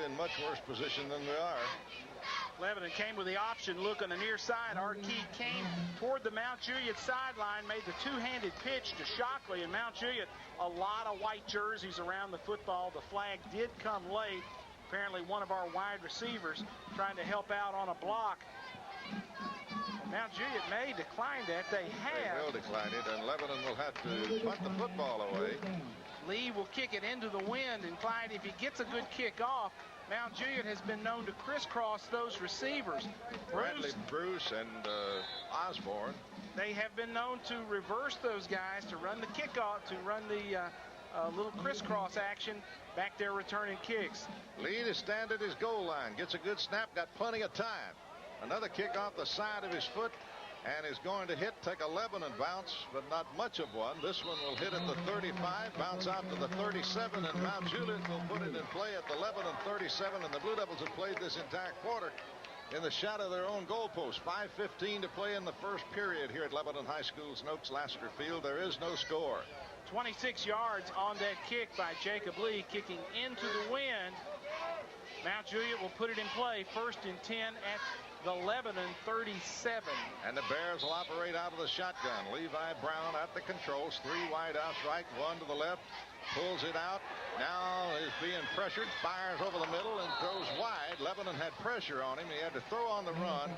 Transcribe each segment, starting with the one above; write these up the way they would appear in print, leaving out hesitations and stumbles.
In much worse position than we are. Lebanon came with the option look on the near side. Arkey came toward the Mount Juliet sideline, made the two-handed pitch to Shockley, and Mount Juliet, a lot of white jerseys around the football. The flag did come late. Apparently one of our wide receivers trying to help out on a block. And Mount Juliet may decline that. They have. They will decline it, and Lebanon will have to punt the football away. Lee will kick it into the wind, and Clyde, if he gets a good kick off, Mount Juliet has been known to crisscross those receivers. Bradley, Bruce, and Osborne. They have been known to reverse those guys, to run the kickoff, to run the little crisscross action back there returning kicks. Lee to stand at his goal line, gets a good snap, got plenty of time. Another kick off the side of his foot, and is going to take a Lebanon bounce, but not much of one. This one will hit at the 35, bounce out to the 37, and Mount Juliet will put it in play at the Lebanon 37, and the Blue Devils have played this entire quarter in the shadow of their own goalpost. 5:15 to play in the first period here at Lebanon High School's Noakes-Lasker Field. There is no score. 26 yards on that kick by Jacob Lee, kicking into the wind. Mount Juliet will put it in play, 1st and 10 at the Lebanon 37. And the Bears will operate out of the shotgun. Levi Brown at the controls. 3 wide outs right, 1 to the left. Pulls it out. Now is being pressured. Fires over the middle and throws wide. Lebanon had pressure on him. He had to throw on the run.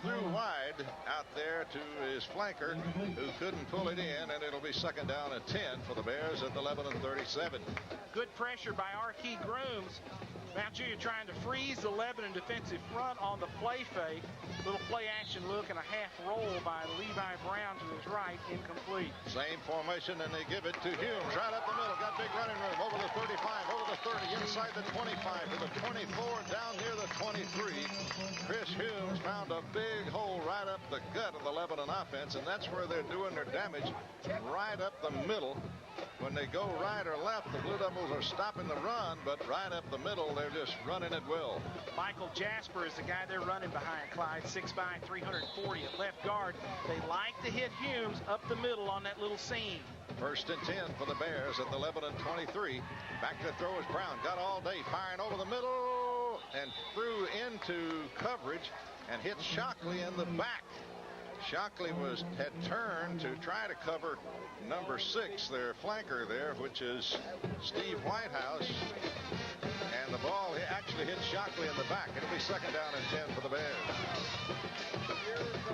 Threw wide out there to his flanker, who couldn't pull it in, and it'll be 2nd down and 10 for the Bears at the Lebanon 37. Good pressure by Arkey Grooms. Mount Juliet trying to freeze the Lebanon defensive front on the play fake. Little play action look and a half roll by Levi Brown to his right, incomplete. Same formation, and they give it to Humes right up the middle. Got big running room over the 35, over the 30, inside the 25 to the 24, down near the 23. Chris Humes found a big hole right up the gut of the Lebanon offense, and that's where they're doing their damage, right up the middle. When they go right or left, the Blue Devils are stopping the run, but right up the middle, they're just running at will. Michael Jasper is the guy they're running behind, Clyde. 6'5", 340 at left guard. They like to hit Humes up the middle on that little seam. 1st and 10 for the Bears at the Lebanon 23. Back to throw is Brown. Got all day, firing over the middle and threw into coverage and hit Shockley in the back. Shockley had turned to try to cover number 6, their flanker there, which is Steve Whitehouse. And the ball actually hit Shockley in the back. It'll be 2nd down and 10 for the Bears.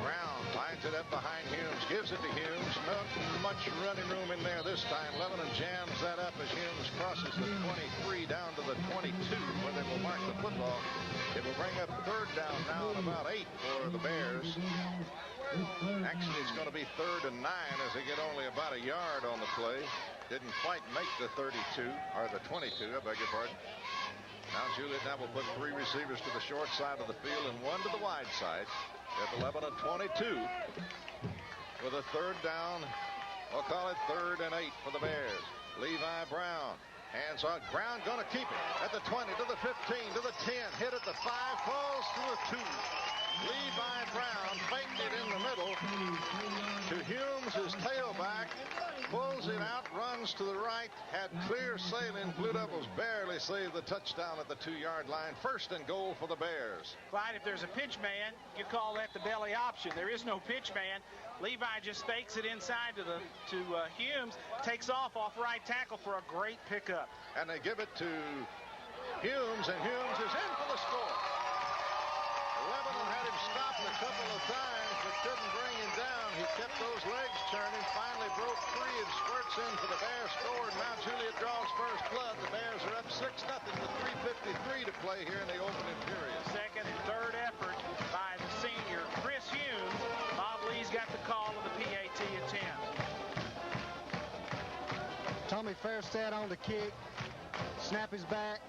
Brown lines it up behind Humes, gives it to Humes. Not much running room in there this time. Lebanon jams that up as Humes crosses the 23 down to the 22, where they will mark the football. It will bring up 3rd down now and about 8 for the Bears. Actually, it's going to be 3rd and 9 as they get only about a yard on the play. Didn't quite make the 32, or the 22, I beg your pardon. Mount Juliet now will put 3 receivers to the short side of the field and 1 to the wide side at the Lebanon 22 with a 3rd down. We'll call it 3rd and 8 for the Bears. Levi Brown. Hands on. Brown going to keep it at the 20, to the 15, to the 10. Hit at the 5, falls to the 2. Levi Brown faked it in the middle to Humes, his tailback, pulls it out, runs to the right, had clear sailing. Blue Devils barely saved the touchdown at the 2-yard line. 1st and goal for the Bears. Clyde, if there's a pitch man, you call that the belly option. There is no pitch man. Levi just fakes it inside to Humes, takes off right tackle for a great pickup. And they give it to Humes, and Humes is in for the score. Lebanon had him stopped a couple of times, but couldn't bring him down. He kept those legs turning, finally broke free and squirts in for the Bears score. And Mount Juliet draws first blood. The Bears are up 6-0 with 3:53 to play here in the opening period. 2nd and 3rd effort by the senior Chris Humes. Bob Lee's got the call of the PAT attempt. Tommy Fairstead on the kick. Snap is back.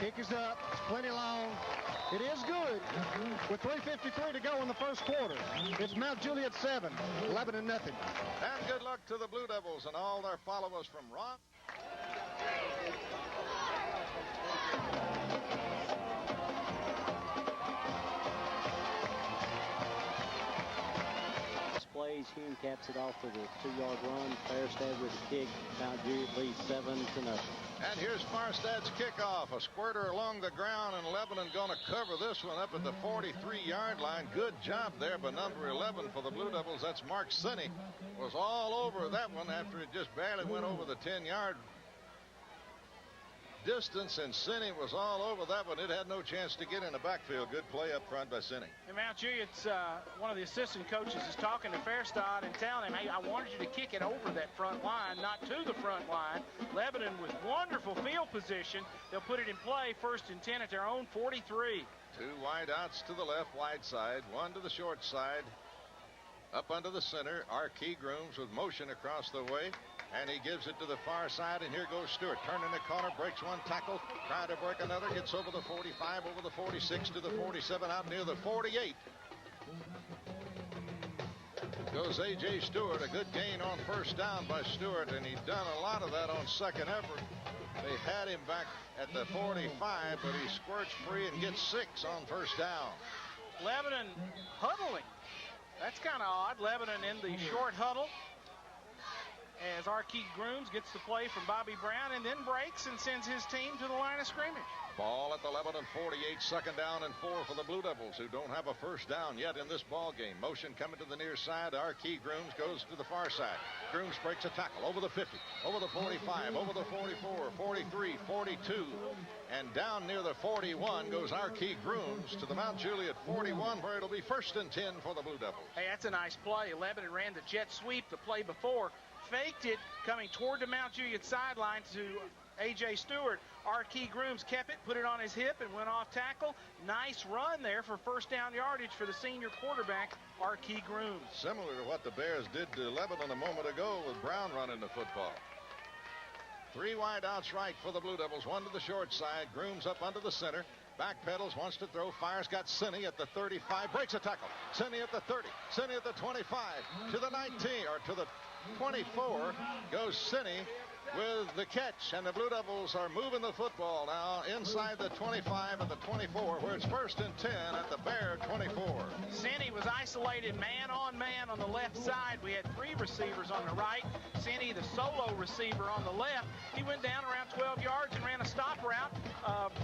Kick is up. It's plenty long. It is good. With 3:53 to go in the first quarter. It's Mount Juliet 7, Lebanon nothing. And good luck to the Blue Devils and all their followers from Ron. Displays. Hume caps it off with a 2-yard run. Fairstead with a kick. Mount Juliet leads 7-0. And here's Farstad's kickoff. A squirter along the ground, and Lebanon going to cover this one up at the 43-yard line. Good job there by number 11 for the Blue Devils. That's Mark Sinney. Was all over that one after it just barely went over the 10-yard distance, and Sinney was all over that one. It had no chance to get in the backfield. Good play up front by Sinney. And Mount Juliet's one of the assistant coaches is talking to Fairstad and telling him, hey, I wanted you to kick it over that front line, not to the front line. Lebanon with wonderful field position. They'll put it in play, 1st and 10 at their own 43. 2 wide outs to the left wide side, 1 to the short side. Up under the center, Arkey Grooms with motion across the way. And he gives it to the far side, and here goes Stewart. Turning the corner, breaks one tackle, trying to break another, gets over the 45, over the 46 to the 47, out near the 48. Goes A.J. Stewart, a good gain on 1st down by Stewart, and he'd done a lot of that on 2nd effort. They had him back at the 45, but he squirts free and gets 6 on 1st down. Lebanon huddling. That's kind of odd. Lebanon in the short huddle, as Arkey Grooms gets the play from Bobby Brown and then breaks and sends his team to the line of scrimmage. Ball at the Lebanon 48, 2nd down and 4 for the Blue Devils, who don't have a 1st down yet in this ball game. Motion coming to the near side. Arkey Grooms goes to the far side. Grooms breaks a tackle over the 50, over the 45, over the 44, 43, 42, and down near the 41 goes Arkey Grooms to the Mount Juliet 41, where it'll be 1st and 10 for the Blue Devils. Hey, that's a nice play. Lebanon ran the jet sweep the play before, faked it coming toward the Mount Juliet sideline to A.J. Stewart. Arkey Grooms kept it, put it on his hip, and went off tackle. Nice run there for 1st down yardage for the senior quarterback, Arkey Grooms. Similar to what the Bears did to Lebanon a moment ago with Brown running the football. 3 wide outs right for the Blue Devils, 1 to the short side. Grooms up under the center. Back pedals, wants to throw, fires, got Sinney at the 35, breaks a tackle. Sinney at the 30, Sinney at the 25, to the 19, or to the 24 goes Sinney with the catch, and the Blue Devils are moving the football now inside the 25 and the 24, where it's 1st and 10 at the Bear 24. Sinney was isolated man on the left side. We had 3 receivers on the right. Sinney, the solo receiver, on the left. He went down around 12 yards and ran a stop route,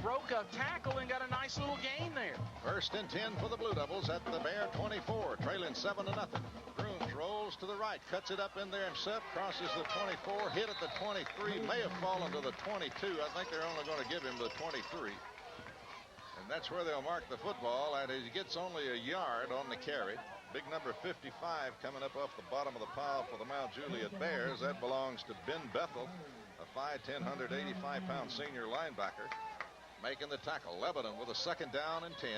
broke a tackle, and got a nice little gain there. 1st and 10 for the Blue Devils at the Bear 24, trailing 7-0. Grooms rolls to the right, cuts it up in there himself, crosses the 24, hit at the 23, may have fallen to the 22. I think they're only going to give him the 23. And that's where they'll mark the football, and he gets only a yard on the carry. Big number 55 coming up off the bottom of the pile for the Mount Juliet Bears. That belongs to Ben Bethel, a 5'10", 185-pound senior linebacker, making the tackle. Lebanon with a 2nd down and 10,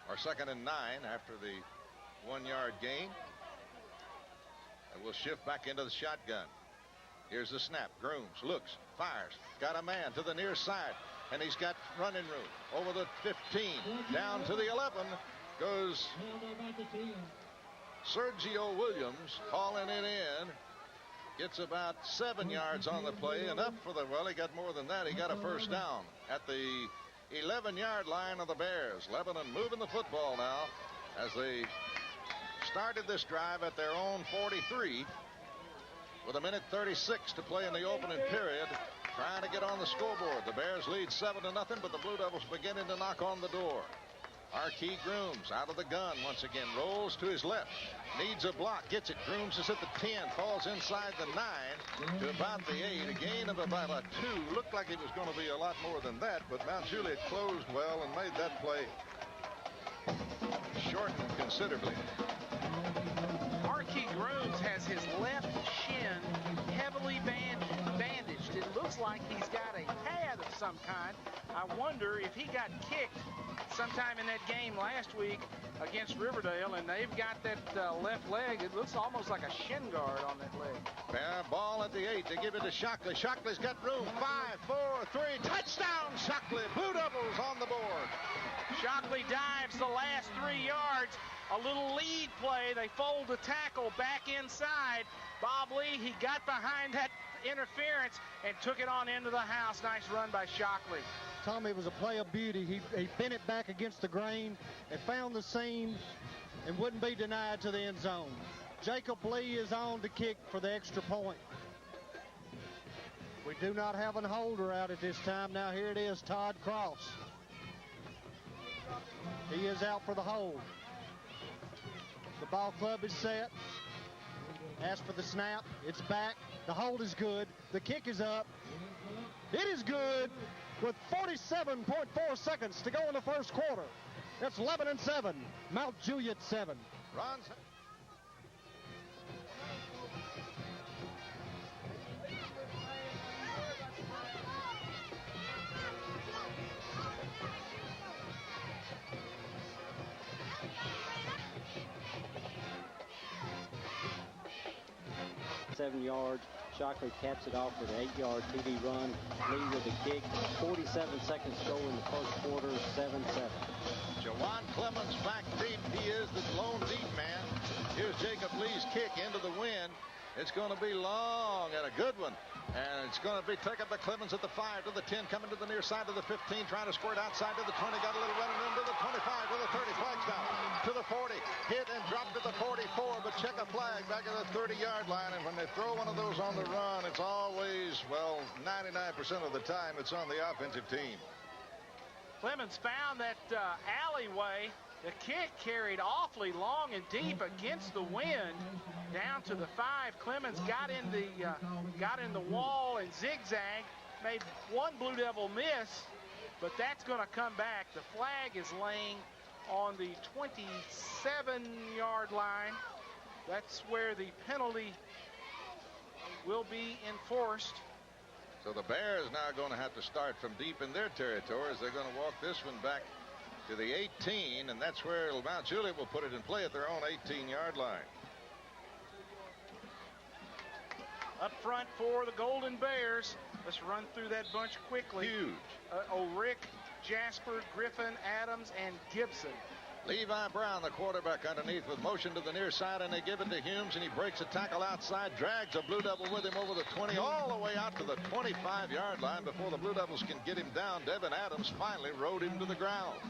or 2nd and 9 after the 1-yard gain. And we'll shift back into the shotgun. Here's the snap. Grooms looks, fires, got a man to the near side, and he's got running room. Over the 15, down to the 11 goes Sergio Williams, hauling it in. Gets about 7 yards on the play, and up for the, well, he got more than that. He got a 1st down at the 11-yard line of the Bears. Lebanon moving the football now as they started this drive at their own 43 with 1:36 to play in the opening period, trying to get on the scoreboard. The Bears lead 7-0, but the Blue Devils beginning to knock on the door. Arkey Grooms out of the gun once again, rolls to his left, needs a block, gets it. Grooms is at the 10, falls inside the 9 to about the 8, a gain of about a 2. Looked like it was going to be a lot more than that, but Mount Juliet closed well and made that play shorten considerably. Arkey Grooms has his left shin heavily bandaged. It looks like he's got a pad of some kind. I wonder if he got kicked sometime in that game last week against Riverdale, and they've got that left leg. It looks almost like a shin guard on that leg. Fair ball at the 8. They give it to Shockley. Shockley's got room. 5, 4, 3. Touchdown, Shockley. Blue Devils on the board. Shockley dives the last 3 yards. A little lead play. They fold the tackle back inside. Bob Lee, he got behind that interference and took it on into the house. Nice run by Shockley. Tommy, it was a play of beauty. He bent it back against the grain and found the seam and wouldn't be denied to the end zone. Jacob Lee is on to kick for the extra point. We do not have an holder out at this time. Now here it is, Todd Cross. He is out for the hold. The ball club is set. As for the snap, it's back. The hold is good. The kick is up. It is good with 47.4 seconds to go in the first quarter. It's 11-7. Mount Juliet 7. Runs. Seven yards. Shockley caps it off with an 8-yard TD run. Lee with the kick. 47 seconds to go in the first quarter. 7-7. Jawan Clemens back deep. He is the lone deep man. Here's Jacob Lee's kick into the wind. It's going to be long and a good one. And it's going to be taken by Clemens at the 5 to the 10, coming to the near side of the 15, trying to squirt outside to the 20, got a little running room to the 25, to the 30, flags down, to the 40, hit and dropped to the 44, but check a flag back at the 30-yard line, and when they throw one of those on the run, it's always, well, 99% of the time, it's on the offensive team. Clemens found that alleyway. The kick carried awfully long and deep against the wind down to the 5. Clemens got in the wall and zigzag, made one Blue Devil miss, but that's going to come back. The flag is laying on the 27-yard line. That's where the penalty will be enforced. So the Bears now going to have to start from deep in their territory as they're going to walk this one back to the 18, and that's where Mount Juliet will put it in play at their own 18-yard line. Up front for the Golden Bears. Let's run through that bunch quickly. Huge. Ulrich, Jasper, Griffin, Adams, and Gibson. Levi Brown, the quarterback, underneath with motion to the near side, and they give it to Humes, and he breaks a tackle outside, drags a Blue Devil with him over the 20, all the way out to the 25-yard line before the Blue Devils can get him down. Devin Adams finally rode him to the ground.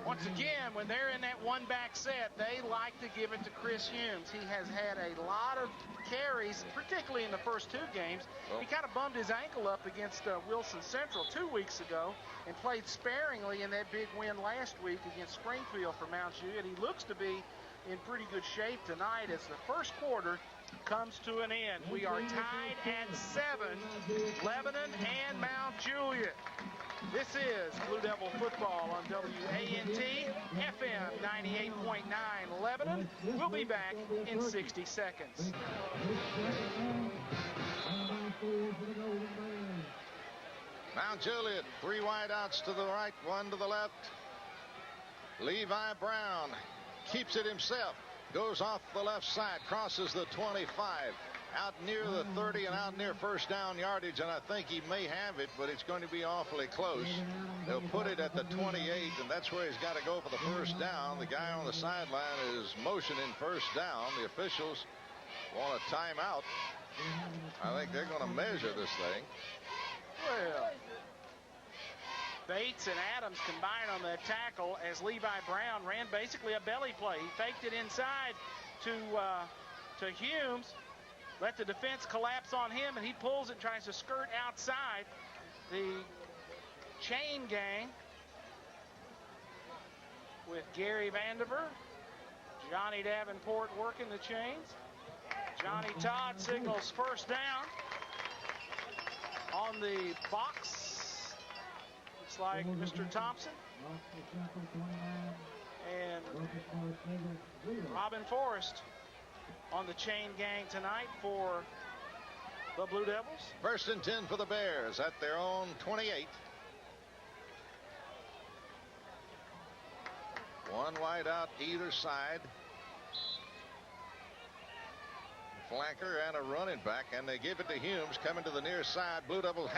Once again, when they're in that one-back set, they like to give it to Chris Humes. He has had a lot of carries, particularly in the first 2 games. He kind of bummed his ankle up against Wilson Central 2 weeks ago and played sparingly in that big win last week against Springfield for Mount Juliet. He looks to be in pretty good shape tonight as the first quarter comes to an end. We are tied at 7, Lebanon and Mount Juliet. This is Blue Devil football on WANT FM 98.9 Lebanon. We'll be back in 60 seconds. Mount Juliet, 3 wideouts to the right, 1 to the left. Levi Brown keeps it himself, goes off the left side, crosses the 25, out near the 30 and out near first down yardage, and I think he may have it, but it's going to be awfully close. They'll put it at the 28, and that's where he's got to go for the first down. The guy on the sideline is motioning first down. The officials want a timeout. I think they're going to measure this thing. Well, Bates and Adams combined on that tackle as Levi Brown ran basically a belly play. He faked it inside to Humes, let the defense collapse on him, and he pulls it, tries to skirt outside. The chain gang with Gary Vandiver, Johnny Davenport working the chains. Johnny Todd signals first down on the box. Looks like Mr. Thompson and Robin Forrest on the chain gang tonight for the Blue Devils. First and 10 for the Bears at their own 28. 1 wide out either side. Flanker and a running back, and they give it to Humes coming to the near side. Blue Devils